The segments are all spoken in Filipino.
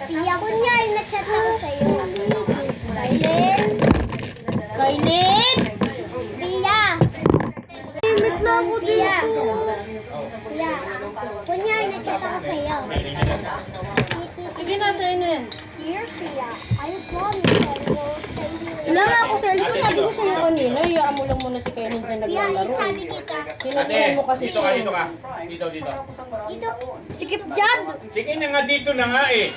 Pia, kunyari na-chat ako sa'yo. Kailin? Kailin? Pia! Limit na ako dito. Pia, kunyari na-chat ako sa'yo. Sige na, sa'yo na yan. Dear Pia, I promise I will send you. Wala nga ako sa'yo. Sabi ko sa'yo kanina, iyaan mo lang muna si Kailin na Pia, naglalaro. sabi kita. Sinutulan mo kasi dito ka, siya. dito ka. Dito. Dito, sikip dyan. Sige na nga dito na nga eh.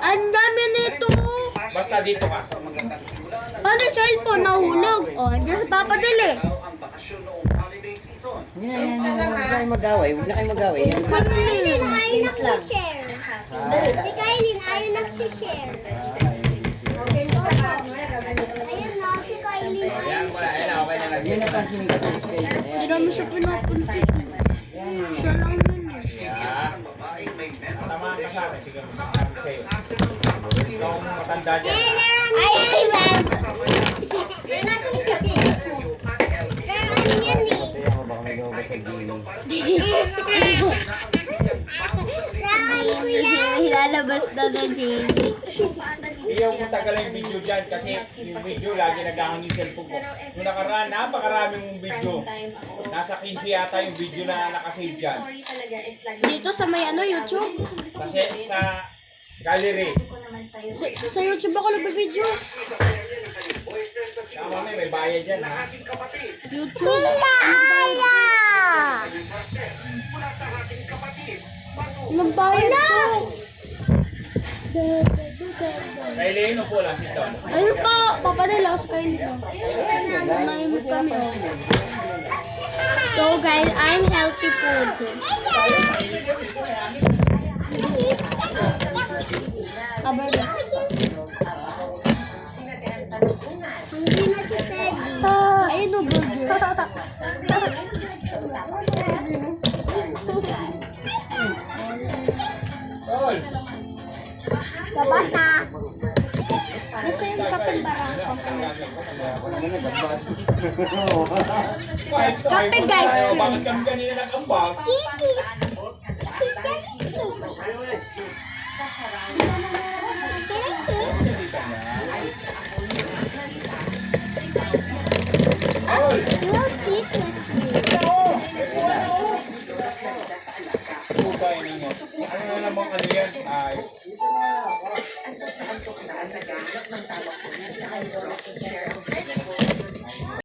Ang dami nito. Basta dito ka. Ano yung cellphone? Nahulog. O, andyan sa papadali. Hindi na yan. Huwag na kayo mag-away. Huwag na kayo mag-away. Si Kailin, ayaw nagsishare. Si Kailin, ayaw nagsishare. Ayun na, si Kailin. Ayan, wala. Ayan, okay na lang. Yan ang pansin ko sa Kailin. Hindi naman siya pinapunti. Siya lang yun eh. Yeah. Tama ka sa akin. Sige, sabi sa'yo. Ikaw ang matanda dyan. Ay, ma'am. Nasa ni Sabi? Pero ano yan eh? Nakay ko yan. Ilalabas na na, Jamie. Iyaw mo tagal yung video dyan kasi yung video lagi naghahangin cellphone ko. Nung nakaraan, napakaraming mong video. Nasa 15 yata yung video na nakasave dyan. Dito sa may ano, YouTube? Kasi sa gallery. Sa YouTube ako nagbe-video. Tama may bayad dyan ha. YouTube. Kaya! Magbayad ko. Kailin, upo lang dito. Ayun po, papadalas kayo nito. Naimot kami. Oh. So guys, I'm healthy food. Kabar na. Hindi na si Teddy. Ayun o, burger. Tol! Kabata. Gusto yung kapagbarang Kape, guys. Bakit kami kanina nag-ambag? Kiki. Si Teddy. Can I see? Tol! We'll see question. Putay na nga. Ano na naman ano yan? Ay.